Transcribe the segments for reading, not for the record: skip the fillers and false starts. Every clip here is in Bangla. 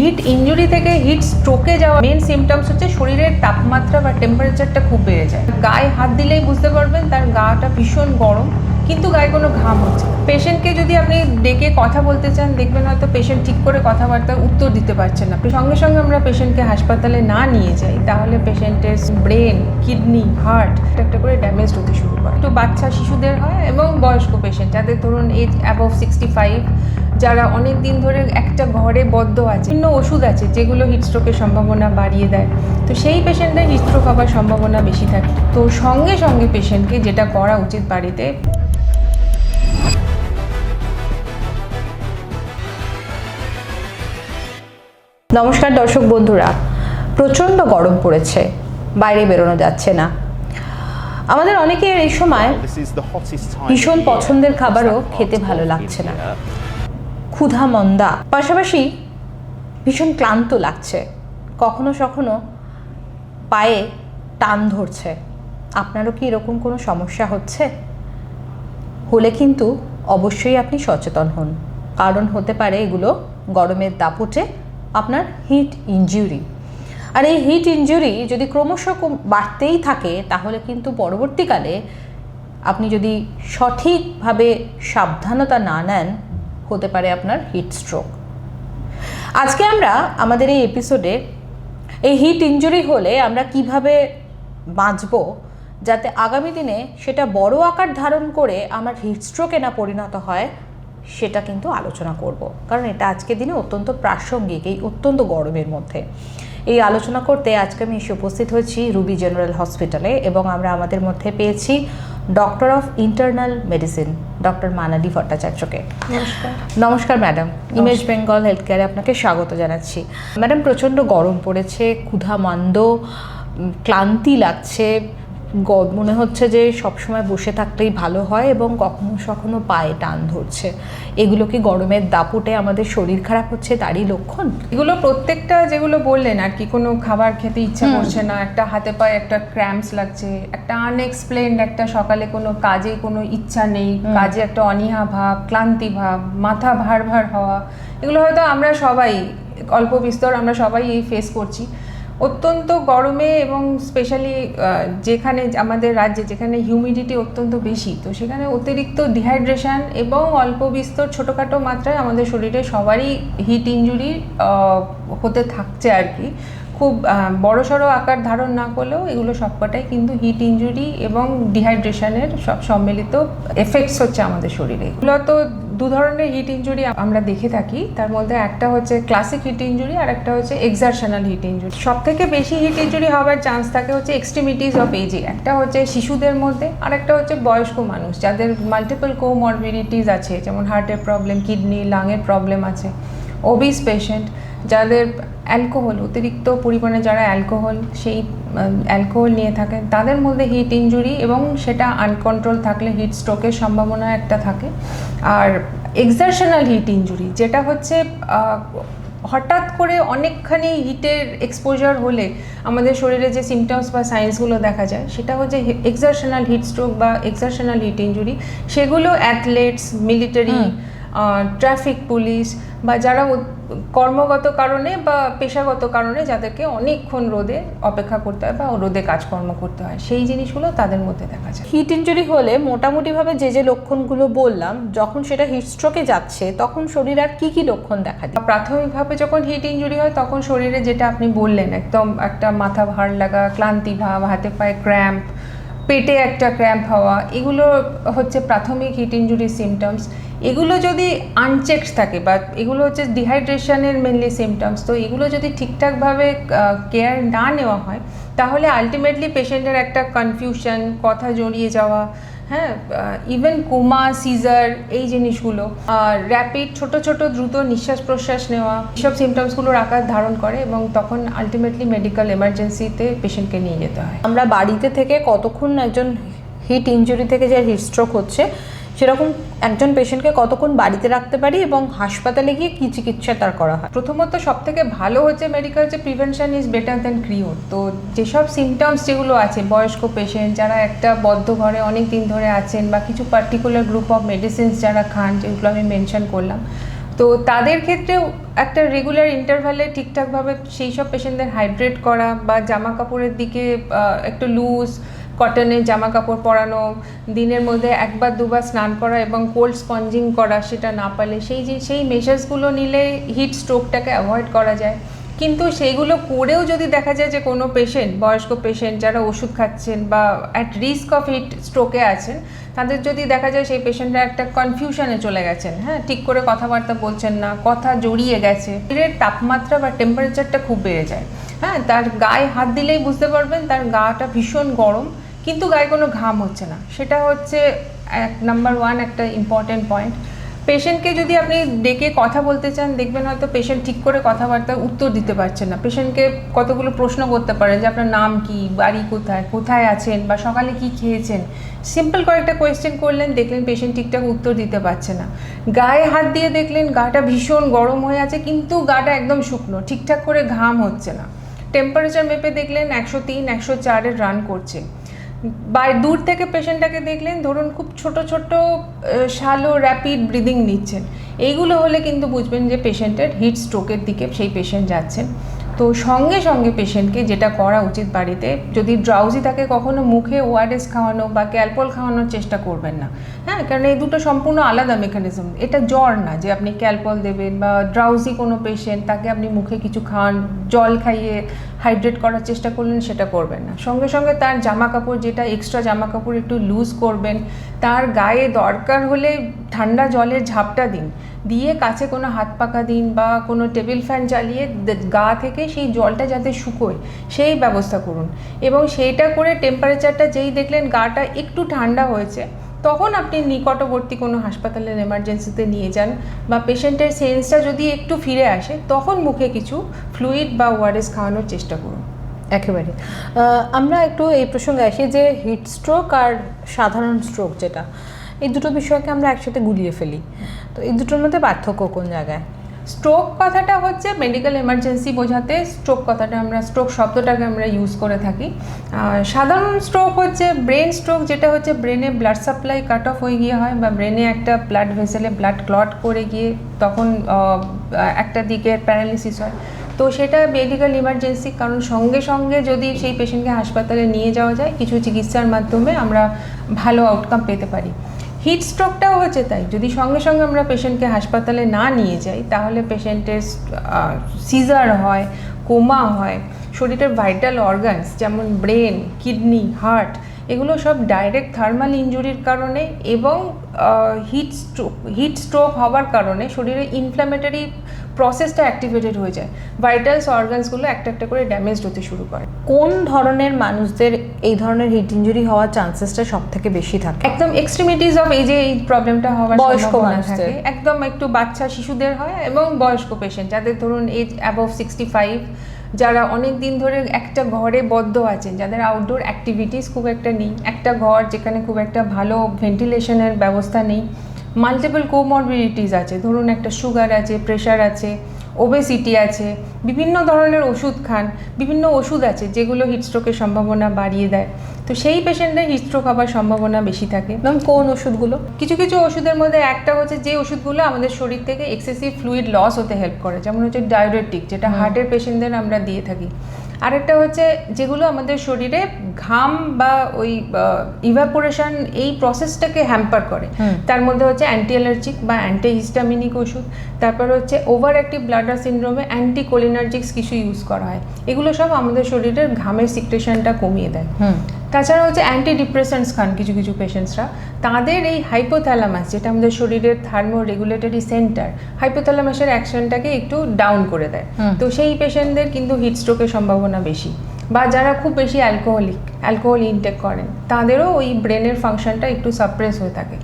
হিট ইনজুরি থেকে হিট স্ট্রোকে যাওয়া মেন সিমটমস হচ্ছে শরীরের তাপমাত্রা বা টেম্পারেচারটা খুব বেড়ে যায়। গায়ে হাত দিলেই বুঝতে পারবেন তার গাটা ভীষণ গরম, কিন্তু গায়ে কোনো ঘাম হচ্ছে। পেশেন্টকে যদি আপনি ডেকে কথা বলতে চান, দেখবেন হয়তো পেশেন্ট ঠিক করে কথাবার্তার উত্তর দিতে পারছেন না। সঙ্গে সঙ্গে আমরা পেশেন্টকে হাসপাতালে না নিয়ে যাই, তাহলে পেশেন্টের ব্রেন, কিডনি, হার্ট একটা করে ড্যামেজ হতে শুরু করে। একটু বাচ্চা শিশুদের হয় এবং বয়স্ক পেশেন্ট যাদের ধরুন এজ অ্যাবভ 65, যারা অনেক দিন ধরে একটা ঘরে বদ্ধ আছে, বিভিন্ন ওষুধ আছে যেগুলো হিটস্ট্রোকের সম্ভাবনা বাড়িয়ে দেয়, তো সেই পেশেন্টদের হিটস্ট্রোক হওয়ার সম্ভাবনা বেশি থাকে। তো সঙ্গে সঙ্গে পেশেন্টকে যেটা করা উচিত বাড়িতে, নমস্কার দর্শক বন্ধুরা, প্রচণ্ড গরম পড়েছে, বাইরে বেরোনো যাচ্ছে না। আমাদের অনেকের এই সময় ভীষণ পছন্দের খাবারও খেতে ভালো লাগছে না, ক্ষুধা মন্দা, পাশাপাশি ভীষণ ক্লান্ত লাগছে, কখনো কখনো পায়ে টান ধরছে। আপনারও কি এরকম কোনো সমস্যা হচ্ছে? হলে কিন্তু অবশ্যই আপনি সচেতন হন, কারণ হতে পারে এগুলো গরমের দাপটে আপনার হিট ইনজুরি। আর এই হিট ইনজুরি যদি ক্রমশ বাড়তেই থাকে, তাহলে কিন্তু পরবর্তীকালে আপনি যদি সঠিকভাবে সাবধানতা না নেন, হতে পারে আপনার হিট স্ট্রোক। আজকে আমরা আমাদের এই এপিসোডে এই হিট ইনজুরি হলে আমরা কিভাবে বাঁচব, যাতে আগামী দিনে সেটা বড় আকার ধারণ করে আমার হিট স্ট্রোকে না পরিণত হয়, সেটা কিন্তু আলোচনা করব। কারণ এটা আজকের দিনে অত্যন্ত প্রাসঙ্গিক, এই অত্যন্ত গরমের মধ্যে। এই আলোচনা করতে আজকে আমি এসে উপস্থিত হয়েছি রুবি জেনারেল হসপিটালে, এবং আমরা আমাদের মধ্যে পেয়েছি doctor of internal medicine doctor Manali ভট্টাচার্যকে। নমস্কার ম্যাডাম, ইমেজ বেঙ্গল হেলথ কেয়ারে আপনাকে স্বাগত জানাচ্ছি। ম্যাডাম, প্রচণ্ড গরম পড়েছে, ক্ষুধামান্দ, ক্লান্তি লাগছে, মনে হচ্ছে যে সবসময় বসে থাকলেই ভালো হয়, এবং কখনো কখনো পায়ে টান ধরছে। এগুলো কি গরমের দাপটে আমাদের শরীর খারাপ হচ্ছে তারই লক্ষণ? এগুলো প্রত্যেকটা যেগুলো বললেন আর কি, কোনো খাবার খেতে ইচ্ছা করছে না, একটা হাতে পায়ে একটা ক্র্যাম্পস লাগছে, একটা আনএক্সপ্লেইনড, একটা সকালে কোনো কাজে কোনো ইচ্ছা নেই, কাজে একটা অনীহা ভাব, ক্লান্তি ভাব, মাথা ভার ভার হওয়া, এগুলো হয়তো আমরা সবাই অল্প বিস্তর আমরা সবাই এই ফেস করছি। অত্যন্ত গরমে এবং স্পেশালি যেখানে আমাদের রাজ্যে যেখানে হিউমিডিটি অত্যন্ত বেশি, তো সেখানে অতিরিক্ত ডিহাইড্রেশন এবং অল্প বিস্তর ছোটোখাটো মাত্রায় আমাদের শরীরে সবারই হিট ইনজুরি হতে থাকছে আর কি। খুব বড়সড় আকার ধারণ না করলেও এগুলো সবকটাই কিন্তু হিট ইনজুরি এবং ডিহাইড্রেশনের সব সম্মিলিত এফেক্টস হচ্ছে আমাদের শরীরে। এগুলো তো দু ধরনের হিট ইনজুরি আমরা দেখে থাকি, তার মধ্যে একটা হচ্ছে ক্লাসিক হিট ইনজুরি আর একটা হচ্ছে এক্সারশনাল হিট ইনজুরি। সব থেকে বেশি হিট ইনজুরি হওয়ার চান্স থাকে হচ্ছে এক্সট্রিমিটিস অফ এজে, একটা হচ্ছে শিশুদের মধ্যে আর একটা হচ্ছে বয়স্ক মানুষ যাদের মাল্টিপল কোমরবিডিটিস আছে, যেমন হার্টের প্রবলেম, কিডনি, লাংয়ের প্রবলেম আছে, ওবিস পেশেন্ট, যাদের অ্যালকোহল অতিরিক্ত পরিমাণে, যারা অ্যালকোহল নিয়ে থাকেন, তাদের মধ্যে হিট ইনজুরি এবং সেটা আনকন্ট্রোল থাকলে হিট স্ট্রোকের সম্ভাবনা একটা থাকে। আর এক্সারশনাল হিট ইনজুরি যেটা হচ্ছে হঠাৎ করে অনেকখানি হিটের এক্সপোজার হলে আমাদের শরীরে যে সিমটমস বা সাইন্সগুলো দেখা যায়, সেটা হচ্ছে এক্সারশনাল হিট স্ট্রোক বা এক্সারশনাল হিট ইনজুরি। সেগুলো অ্যাথলেটস, মিলিটারি, ট্রাফিক পুলিশ বা যারা কর্মগত কারণে বা পেশাগত কারণে যাদেরকে অনেকক্ষণ রোদে অপেক্ষা করতে হয় বা রোদে কাজকর্ম করতে হয়, সেই জিনিসগুলো তাদের মধ্যে দেখা যায়। হিট ইনজুরি হলে মোটামুটিভাবে যে লক্ষণগুলো বললাম, যখন সেটা হিট স্ট্রোকে যাচ্ছে তখন শরীরে আর কি লক্ষণ দেখা যায়? প্রাথমিকভাবে যখন হিট ইনজুরি হয় তখন শরীরে যেটা আপনি বললেন, একদম একটা মাথা ভার লাগা, ক্লান্তি ভাব, হাতে পায়ে ক্র্যাম্প, পেটে একটা ক্র্যাম্প হওয়া, এগুলো হচ্ছে প্রাথমিক হিট ইনজুরির সিমটমস। এগুলো যদি আনচেকড থাকে বা এগুলো হচ্ছে ডিহাইড্রেশনের মেনলি সিমটমস, তো এগুলো যদি ঠিকঠাকভাবে কেয়ার না নেওয়া হয়, তাহলে আলটিমেটলি পেশেন্টের একটা কনফিউশন, কথা জড়িয়ে যাওয়া, হ্যাঁ, ইভেন কোমা, সিজার, এই জিনিসগুলো, র্যাপিড ছোট ছোট দ্রুত নিঃশ্বাস প্রশ্বাস নেওয়া, এসব সিমটমসগুলোর আকার ধারণ করে এবং তখন আলটিমেটলি মেডিকেল এমার্জেন্সিতে পেশেন্টকে নিয়ে যেতে হয়। আমরা বাড়িতে থেকে কতক্ষণ একজন হিট ইনজুরি থেকে যে হিট স্ট্রোক হচ্ছে, সেরকম একজন পেশেন্টকে কতক্ষণ বাড়িতে রাখতে পারি এবং হাসপাতালে গিয়ে কী চিকিৎসা তার করা হয়? প্রথমত সব থেকে ভালো হচ্ছে মেডিকেল যে prevention is better than cure. তো যেসব সিমটমস যেগুলো আছে, বয়স্ক পেশেন্ট যারা একটা বদ্ধ ঘরে অনেক দিন ধরে আছেন বা কিছু পার্টিকুলার গ্রুপ অফ মেডিসিনস যারা খান, যেগুলো আমি মেনশন করলাম, তো তাদের ক্ষেত্রেও একটা রেগুলার ইন্টারভ্যালে ঠিকঠাকভাবে সেই সব পেশেন্টদের হাইড্রেট করা বা জামা কাপড়ের দিকে একটু লুজ কটনের জামা কাপড় পরানো, দিনের মধ্যে একবার দুবার স্নান করা এবং কোল্ড স্পঞ্জিং করা, সেটা না পারলে সেই মেজার্সগুলো নিলে হিট স্ট্রোকটাকে অ্যাভয়েড করা যায়। কিন্তু সেইগুলো করেও যদি দেখা যায় যে কোনো পেশেন্ট, বয়স্ক পেশেন্ট যারা ওষুধ খাচ্ছেন বা অ্যাট রিস্ক অফ হিট স্ট্রোকে আছেন, তাদের যদি দেখা যায় সেই পেশেন্টরা একটা কনফিউশনে চলে গেছেন, হ্যাঁ, ঠিক করে কথাবার্তা বলছেন না, কথা জড়িয়ে গেছে, শরীরের তাপমাত্রা বা টেম্পারেচারটা খুব বেড়ে যায়, হ্যাঁ, তার গায়ে হাত দিলেই বুঝতে পারবেন তার গাটা ভীষণ গরম কিন্তু গায়ে কোনো ঘাম হচ্ছে না, সেটা হচ্ছে নাম্বার 1 একটা ইম্পর্টেন্ট পয়েন্ট। পেশেন্টকে যদি আপনি ডেকে কথা বলতে চান, দেখবেন হয়তো পেশেন্ট ঠিক করে কথাবার্তার উত্তর দিতে পারছেন না। পেশেন্টকে কতগুলো প্রশ্ন করতে পারেন যে আপনার নাম কি, বাড়ি কোথায়, কোথায় আছেন, বা সকালে কি খেয়েছেন, সিম্পল কয়েকটা কোয়েশ্চেন করলেন, দেখলেন পেশেন্ট ঠিকঠাক উত্তর দিতে পারছে না। গায়ে হাত দিয়ে দেখলেন গাটা ভীষণ গরম হয়ে আছে কিন্তু গাটা একদম শুকনো, ঠিকঠাক করে ঘাম হচ্ছে না। টেম্পারেচার মেপে দেখলেন 103, 104 রান করছে। দূর থেকে পেশেন্টটাকে দেখলেন ধরুন খুব ছোট ছোট শ্যালো র্যাপিড ব্রিদিং নিচ্ছেন, এইগুলো হলে কিন্তু বুঝবেন যে পেশেন্টের হিট স্ট্রোকের দিকে সেই পেশেন্ট যাচ্ছেন। তো সঙ্গে সঙ্গে পেশেন্টকে যেটা করা উচিত, বাড়িতে যদি ড্রাউজি থাকে কখনো মুখে ওআরএস খাওয়ানো বা ক্যালপল খাওয়ানোর চেষ্টা করবেন না, হ্যাঁ, কারণ এই দুটো সম্পূর্ণ আলাদা মেকানিজম। এটা জ্বর না যে আপনি ক্যালপল দেবেন, বা ড্রাউজি কোনো পেশেন্ট তাকে আপনি মুখে কিছু খান, জল খাইয়ে হাইড্রেট করার চেষ্টা করলেন, সেটা করবেন না। সঙ্গে সঙ্গে তার জামা কাপড়, যেটা এক্সট্রা জামা কাপড় একটু লুজ করবেন, তার গায়ে দরকার হলে ঠান্ডা জলের ঝাপটা দিন, দিয়ে কাছে কোনো হাত পাকা দিন বা কোনো টেবিল ফ্যান চালিয়ে গা থেকে সেই জলটা যাতে শুকোয় সেই ব্যবস্থা করুন। এবং সেইটা করে টেম্পারেচারটা যেই দেখলেন গাটা একটু ঠান্ডা হয়েছে, তখন আপনি নিকটবর্তী কোনো হাসপাতালের এমার্জেন্সিতে নিয়ে যান, বা পেশেন্টের সেন্সটা যদি একটু ফিরে আসে তখন মুখে কিছু ফ্লুইড বা ওআরএস খাওয়ানোর চেষ্টা করুন। একেবারে। আমরা একটু এই প্রসঙ্গে আসি যে হিট স্ট্রোক আর সাধারণ স্ট্রোক, যেটা এই দুটো বিষয়কে আমরা একসাথে গুলিয়ে ফেলি, তো এই দুটোর মধ্যে পার্থক্য কোন জায়গায়? স্ট্রোক কথাটা হচ্ছে মেডিকেল এমার্জেন্সি বোঝাতে স্ট্রোক কথাটা আমরা, স্ট্রোক শব্দটাকে আমরা ইউজ করে থাকি। সাধারণ স্ট্রোক হচ্ছে ব্রেন স্ট্রোক, যেটা হচ্ছে ব্রেনে ব্লাড সাপ্লাই কাট অফ হয়ে গিয়ে হয়, বা ব্রেনে একটা ব্লাড ভেসেলে ব্লাড ক্লট করে গিয়ে তখন একটা দিকে প্যারালিসিস হয়। তো সেটা মেডিকেল ইমার্জেন্সি, কারণ সঙ্গে সঙ্গে যদি সেই পেশেন্টকে হাসপাতালে নিয়ে যাওয়া যায়, কিছু চিকিৎসার মাধ্যমে আমরা ভালো আউটকাম পেতে পারি। হিট স্ট্রোকটাও হচ্ছে তাই, যদি সঙ্গে সঙ্গে আমরা পেশেন্টকে হাসপাতালে না নিয়ে যাই তাহলে পেশেন্টের সিজার হয়, কোমা হয়, শরীরের ভাইটাল অর্গানস যেমন ব্রেন, কিডনি, হার্ট, এগুলো সব ডাইরেক্ট থার্মাল ইনজুরির কারণে এবং হিট স্ট্রোক হওয়ার কারণে শরীরে ইনফ্ল্যামেটরি প্রসেসটা অ্যাক্টিভেটেড হয়ে যায়, ভাইটালস অর্গানসগুলো একটা একটা করে ড্যামেজ হতে শুরু করে। কোন ধরনের মানুষদের এই ধরনের হিট ইনজুরি হওয়ার চান্সেসটা সব থেকে বেশি থাকে? একদম এক্সট্রিমিটিস অফ এজে এই প্রবলেমটা হওয়ার বয়স্ক সম্ভাবনা মানুষদের থাকে, একদম একটু বাচ্চা শিশুদের হয়, এবং বয়স্ক পেশেন্ট যাদের ধরুন এজ অ্যাবভ 65, যারা অনেক দিন ধরে একটা ঘরে বদ্ধ আছেন, যাদের আউটডোর অ্যাক্টিভিটিস খুব একটা নেই, একটা ঘর যেখানে খুব একটা ভালো ভেন্টিলেশনের ব্যবস্থা নেই, মাল্টিপল কোমরবিডিটিস আছে, ধরুন একটা সুগার আছে, প্রেশার আছে, ওবেসিটি আছে, বিভিন্ন ধরনের ওষুধ খান, বিভিন্ন ওষুধ আছে যেগুলো হিটস্ট্রোকের সম্ভাবনা বাড়িয়ে দেয়। তো সেই পেশেন্টদের হিটস্ট্রোক হওয়ার সম্ভাবনা বেশি থাকে। ম্যাম, কোন ওষুধগুলো? কিছু কিছু ওষুধের মধ্যে একটা হচ্ছে যে ওষুধগুলো আমাদের শরীর থেকে এক্সেসিভ ফ্লুইড লস হতে হেল্প করে, যেমন হচ্ছে ডায়োরেটিক, যেটা হার্টের পেশেন্টদের আমরা দিয়ে থাকি। আরেকটা হচ্ছে যেগুলো আমাদের শরীরে ঘাম বা ওই ইভাপোরেশন এই প্রসেসটাকে হ্যাম্পার করে, তার মধ্যে হচ্ছে অ্যান্টি অ্যালার্জিক বা অ্যান্টিহিস্টামিনিক ওষুধ, তারপর হচ্ছে ওভার অ্যাক্টিভ ব্লাডার সিনড্রোমে অ্যান্টিকোলিনার্জিক্স কিছু ইউজ করা হয়। এগুলো সব আমাদের শরীরের ঘামের সিক্রেশনটা কমিয়ে দেয়। তাছাড়া হচ্ছে অ্যান্টি ডিপ্রেসেন্টস খান কিছু কিছু পেশেন্টসরা, তাদের এই হাইপোথ্যালামাস, যেটা আমাদের শরীরের থার্মো রেগুলেটরি সেন্টার, হাইপোথ্যালামাসের অ্যাকশনটাকে একটু ডাউন করে দেয়। তো সেই পেশেন্টদের কিন্তু হিট স্ট্রোকের সম্ভাবনা বেশি। বা যারা খুব বেশি অ্যালকোহল ইনটেক করেন, তাদেরও ওই ব্রেনের ফাংশনটা একটু সাপ্রেস হয়ে থাকে,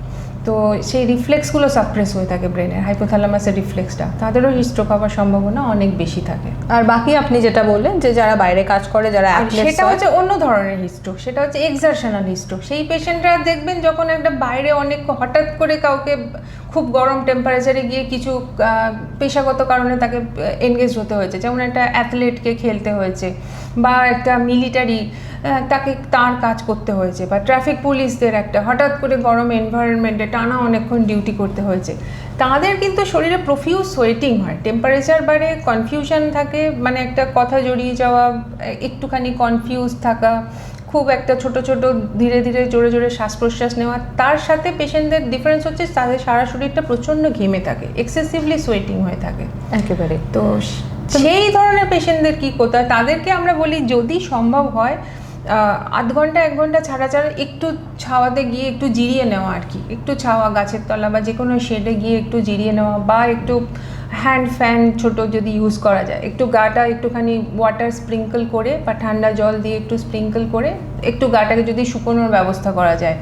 তো সেই রিফ্লেক্সগুলো সাপ্রেস হয়ে থাকে ব্রেনের, হাইপোথ্যালামাসের রিফ্লেক্সটা, তাদেরও হিট স্ট্রোক হওয়ার সম্ভাবনা অনেক বেশি থাকে। আর বাকি আপনি যেটা বললেন যে যারা বাইরে কাজ করে, যারা সেটা হচ্ছে অন্য ধরনের হিট স্ট্রোক, সেটা হচ্ছে এক্সারশনাল হিট স্ট্রোক। সেই পেশেন্টরা দেখবেন যখন একটা বাইরে অনেক হঠাৎ করে কাউকে খুব গরম টেম্পারেচারে গিয়ে কিছু পেশাগত কারণে তাকে এনগেজ হতে হয়েছে, যেমন একটা অ্যাথলেটকে খেলতে হয়েছে বা একটা মিলিটারি তাকে তার কাজ করতে হয়েছে, বা ট্রাফিক পুলিশদের একটা হঠাৎ করে গরম এনভায়রনমেন্টে টানা অনেকক্ষণ ডিউটি করতে হয়েছে, তাদের কিন্তু শরীরে প্রফিউজ সোয়েটিং হয়, টেম্পারেচার বাড়ে, কনফিউশন থাকে, মানে একটা কথা জড়িয়ে যাওয়া, একটুখানি কনফিউজ থাকা, খুব একটা ছোট ছোট ধীরে ধীরে জোরে জোরে শ্বাস প্রশ্বাস নেওয়া। তার সাথে পেশেন্টদের ডিফারেন্স হচ্ছে তাদের সারা শরীরটা প্রচণ্ড ঘেমে থাকে, এক্সেসিভলি সোয়েটিং হয়ে থাকে একেবারে। তো সেই ধরনের পেশেন্টদের কী করতে হয়, তাদেরকে আমরা বলি যদি সম্ভব হয় আধ ঘন্টা 1 ঘন্টা ছাড়া ছাড়া একটু ছাওয়াতে গিয়ে একটু জিরিয়ে নেওয়া আর কি, একটু ছাওয়া গাছের তলা বা যে কোনো শেডে গিয়ে একটু জিরিয়ে নেওয়া, বা একটু হ্যান্ড ফ্যান ছোট যদি ইউজ করা যায়, একটু গাটা একটুখানি ওয়াটার স্প্রিঙ্কল করে বা ঠান্ডা জল দিয়ে একটু স্প্রিঙ্কল করে একটু গাটাকে যদি শুকোনোর ব্যবস্থা করা যায়,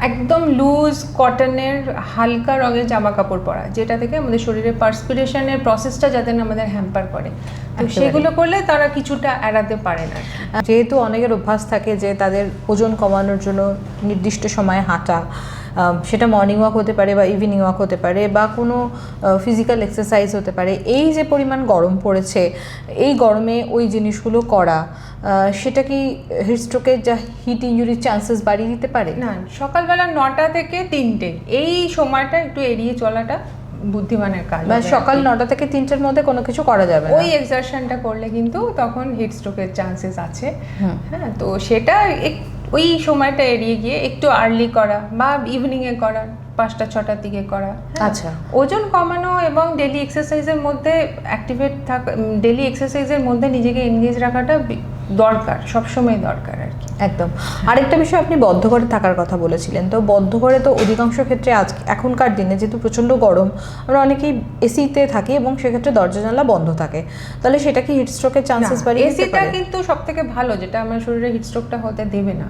একদম লুজ কটনের হালকা রঙের জামা কাপড় পরা, যেটা থেকে আমাদের শরীরে পার্সপিরেশনের প্রসেসটা যাতে না আমাদের হ্যাম্পার করে, তো সেগুলো করলে তারা কিছুটা এড়াতে পারে না। যেহেতু অনেকের অভ্যাস থাকে যে তাদের ওজন কমানোর জন্য নির্দিষ্ট সময়ে হাঁটা, সেটা মর্নিং ওয়াক হতে পারে বা ইভিনিং ওয়াক হতে পারে বা কোনো ফিজিক্যাল এক্সারসাইজ হতে পারে, এই যে পরিমাণ গরম পড়েছে এই গরমে ওই জিনিসগুলো করা, সেটা কি হিটস্ট্রোকের যা হিট ইনজুরির চান্সেস বাড়িয়ে দিতে পারে? না, সকালবেলা 9টা থেকে 3টে এই সময়টা একটু এড়িয়ে চলাটা বুদ্ধিমানের কাজ। মানে সকাল 9টা থেকে 3টের মধ্যে কোনো কিছু করা যাবে না, ওই এক্সারশনটা করলে কিন্তু তখন হিট স্ট্রোকের চান্সেস আছে। হ্যাঁ, তো সেটা ওই সময়টা এড়িয়ে গিয়ে একটু আর্লি করা বা ইভিনিংয়ে করা, 5টা 6টার দিকে করা। আচ্ছা, ওজন কমানো এবং ডেলি এক্সারসাইজের মধ্যে অ্যাক্টিভেট থাকা, ডেলি এক্সারসাইজের মধ্যে নিজেকে এনগেজ রাখাটা দরকার, সবসময় দরকার আর কি। একদম। আরেকটা বিষয়, আপনি বদ্ধ ঘরে থাকার কথা বলেছিলেন, তো বদ্ধ ঘরে তো অধিকাংশ ক্ষেত্রে এখনকার দিনে যেহেতু প্রচণ্ড গরম, আমরা অনেকেই এসিতে থাকি এবং সেক্ষেত্রে দরজা জানলা বন্ধ থাকে, তাহলে সেটা কি হিটস্ট্রোকের চান্সেস বাড়িয়ে দিতে পারে? এসিটা কিন্তু সবথেকে ভালো, যেটা আমার শরীরে হিটস্ট্রোকটা হতে দেবে না।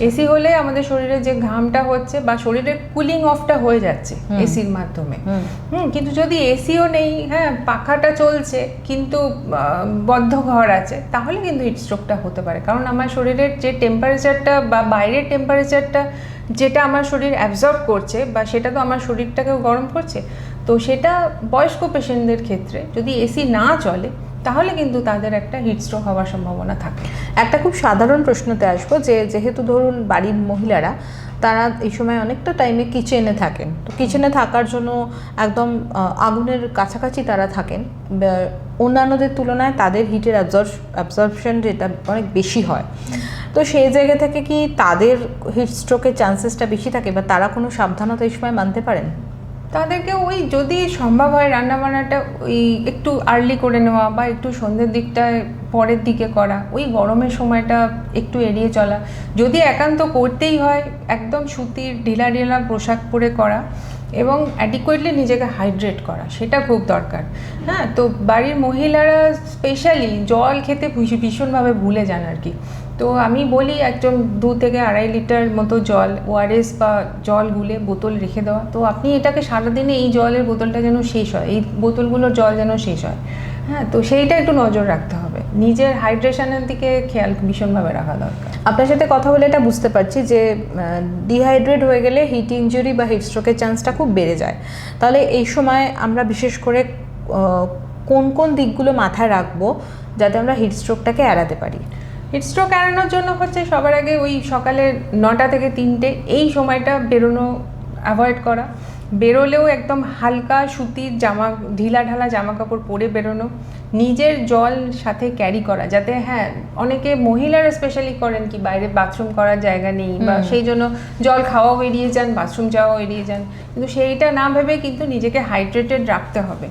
এসি হলে আমাদের শরীরে যে ঘামটা হচ্ছে বা শরীরের কুলিং অফটা হয়ে যাচ্ছে এসির মাধ্যমে। কিন্তু যদি এসিও নেই, হ্যাঁ পাখাটা চলছে কিন্তু বদ্ধ ঘর আছে, তাহলে কিন্তু হিটস্ট্রোকটা হতে পারে। কারণ আমার শরীরের যে টেম্পারেচারটা বা বাইরের টেম্পারেচারটা যেটা আমার শরীর অ্যাবজর্ব করছে, বা সেটা তো আমার শরীরটাকেও গরম করছে, তো সেটা বয়স্ক পেশেন্টদের ক্ষেত্রে যদি এসি না চলে তাহলে কিন্তু তাদের একটা হিটস্ট্রোক হওয়ার সম্ভাবনা থাকে। একটা খুব সাধারণ প্রশ্নতে আসবো, যেহেতু ধরুন বাড়ির মহিলারা তারা এই সময় অনেকটা টাইমে কিচেনে থাকেন, তো কিচেনে থাকার জন্য একদম আগুনের কাছাকাছি তারা থাকেন, অন্যান্যদের তুলনায় তাদের হিটের অ্যাবজর্পশন যেটা অনেক বেশি হয়, তো সেই জায়গা থেকে কি তাদের হিটস্ট্রোকের চান্সেসটা বেশি থাকে বা তারা কোনো সাবধানতা এই সময় মানতে পারেন? তাদেরকে ওই যদি সম্ভব হয় রান্নাবান্নাটা ওই একটু আর্লি করে নেওয়া বা একটু সন্ধ্যের দিকটায় পরের দিকে করা, ওই গরমের সময়টা একটু এড়িয়ে চলা, যদি একান্ত করতেই হয় একদম সুতির ঢিলা ঢিলা পোশাক পরে করা এবং অ্যাডিকুয়েটলি নিজেকে হাইড্রেট করা, সেটা খুব দরকার। হ্যাঁ, তো বাড়ির মহিলারা স্পেশালি জল খেতে ভীষণভাবে ভুলে যান আর কি। তো আমি বলি একদম 2 থেকে 2.5 লিটার মতো জল, ওআরএস বা জল গুলে বোতল রেখে দেওয়া। তো আপনি এটাকে সারাদিনে এই জলের বোতলটা যেন শেষ হয়, এই বোতলগুলোর জল যেন শেষ হয়। হ্যাঁ, তো সেইটা একটু নজর রাখতে হবে, নিজের হাইড্রেশনের দিকে খেয়াল ভীষণভাবে রাখা দরকার। আপনার সাথে কথা বলে এটা বুঝতে পারছি যে ডিহাইড্রেট হয়ে গেলে হিট ইনজুরি বা হিটস্ট্রোকের চান্সটা খুব বেড়ে যায়। তাহলে এই সময় আমরা বিশেষ করে কোন কোন দিকগুলো মাথায় রাখবো যাতে আমরা হিটস্ট্রোকটাকে এড়াতে পারি? হিটস্ট্রোক এড়ানোর জন্য হচ্ছে সবার আগে ওই সকালে 9টা থেকে 3টে এই সময়টা বেরোনো অ্যাভয়েড করা, বেরোলেও একদম হালকা সুতির ঢিলা ঢালা জামা কাপড় পরে বেরোনো, নিজের জল সাথে ক্যারি করা, যাতে হ্যাঁ অনেকে মহিলারা স্পেশালি করেন কি বাইরে বাথরুম করার জায়গা নেই বা সেই জন্য জল খাওয়াও এড়িয়ে যান, বাথরুম যাওয়াও এড়িয়ে যান, কিন্তু সেইটা না ভেবে কিন্তু নিজেকে হাইড্রেটেড রাখতে হবে।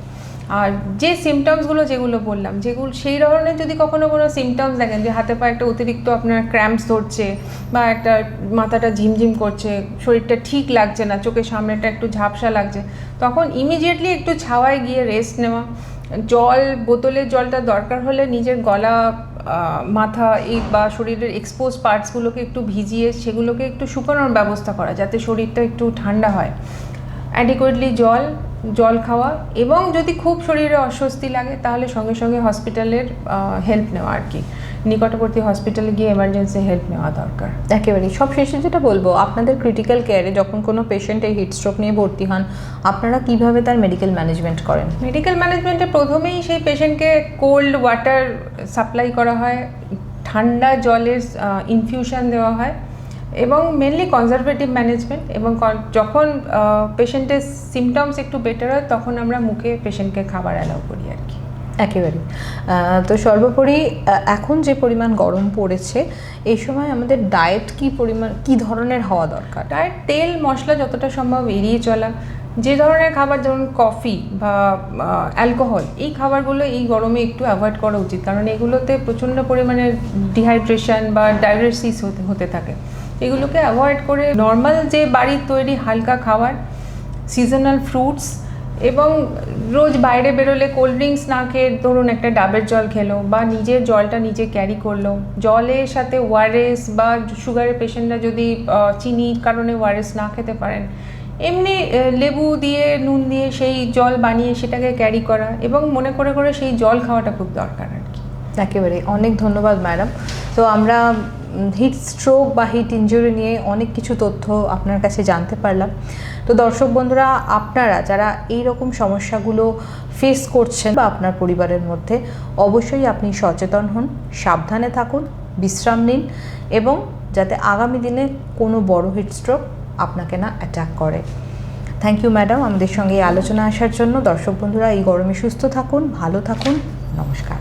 আর যে সিমটমসগুলো যেগুলো বললাম, সেই ধরনের যদি কখনো কোনো সিমটমস দেখেন যে হাতে পায়ে একটা অতিরিক্ত আপনার ক্র্যাম্পস ধরছে বা একটা মাথাটা ঝিমঝিম করছে, শরীরটা ঠিক লাগছে না, চোখের সামনেটা একটু ঝাপসা লাগছে, তখন ইমিডিয়েটলি একটু ছাওয়ায় গিয়ে রেস্ট নেওয়া, বোতলের জলটা দরকার হলে নিজের গলা, মাথা বা শরীরের এক্সপোজ পার্টসগুলোকে একটু ভিজিয়ে সেগুলোকে একটু শুকানোর ব্যবস্থা করা যাতে শরীরটা একটু ঠান্ডা হয়, অ্যাডিকুয়েটলি জল খাওয়া, এবং যদি খুব শরীরে অস্বস্তি লাগে তাহলে সঙ্গে সঙ্গে হসপিটালের হেল্প নেওয়া আর কি। নিকটবর্তী হসপিটালে গিয়ে এমার্জেন্সি হেল্প নেওয়া দরকার। একেবারেই সব শেষে যেটা বলবো, আপনাদের ক্রিটিক্যাল কেয়ারে যখন কোনো পেশেন্ট এই হিটস্ট্রোক নিয়ে ভর্তি হন, আপনারা কিভাবে তার মেডিকেল ম্যানেজমেন্ট করেন? মেডিকেল ম্যানেজমেন্টে প্রথমেই সেই পেশেন্টকে কোল্ড ওয়াটার সাপ্লাই করা হয়, ঠান্ডা জলের ইনফিউশন দেওয়া হয় এবং মেনলি কনজারভেটিভ ম্যানেজমেন্ট। এবং যখন পেশেন্টের সিমটমস একটু বেটার হয় তখন আমরা মুখে পেশেন্টকে খাবার অ্যালাউ করি আর কি। একেবারেই। তো সর্বোপরি এখন যে পরিমাণ গরম পড়েছে, এই সময় আমাদের ডায়েট কি ধরনের হওয়া দরকার? ডায়েট তেল মশলা যতটা সম্ভব এড়িয়ে চলা, যে ধরনের খাবার যেমন কফি বা অ্যালকোহল, এই খাবারগুলো এই গরমে একটু অ্যাভয়েড করা উচিত, কারণ এগুলোতে প্রচণ্ড পরিমাণে ডিহাইড্রেশন বা ডায়াবেটিস হতে থাকে। এগুলোকে অ্যাভয়েড করে নর্মাল যে বাড়ির তৈরি হালকা খাবার, সিজনাল ফ্রুটস, এবং রোজ বাইরে বেরোলে কোল্ড ড্রিঙ্কস না খেয়ে ধরুন একটা ডাবের জল খেলো বা নিজের জলটা নিজে ক্যারি করলো, জলের সাথে ওআরএস বা সুগারের পেশেন্টরা যদি চিনির কারণে ওআরএস না খেতে পারেন, এমনি লেবু দিয়ে নুন দিয়ে সেই জল বানিয়ে সেটাকে ক্যারি করা এবং মনে করে করে সেই জল খাওয়াটা খুব দরকার আর কি। একেবারে অনেক ধন্যবাদ ম্যাডাম। তো আমরা হিট স্ট্রোক বা হিট ইনজুরি নিয়ে অনেক কিছু তথ্য আপনার কাছে জানতে পারলাম। তো দর্শক বন্ধুরা, আপনারা যারা এই রকম সমস্যাগুলো ফেস করছেন বা আপনার পরিবারের মধ্যে, অবশ্যই আপনি সচেতন হন, সাবধানে থাকুন, বিশ্রাম নিন এবং যাতে আগামী দিনে কোনো বড় হিট স্ট্রোক আপনাকে না অ্যাটাক করে। থ্যাংক ইউ ম্যাডাম আমাদের সঙ্গে এই আলোচনা আসার জন্য। দর্শক বন্ধুরা, এই গরমে সুস্থ থাকুন, ভালো থাকুন, নমস্কার।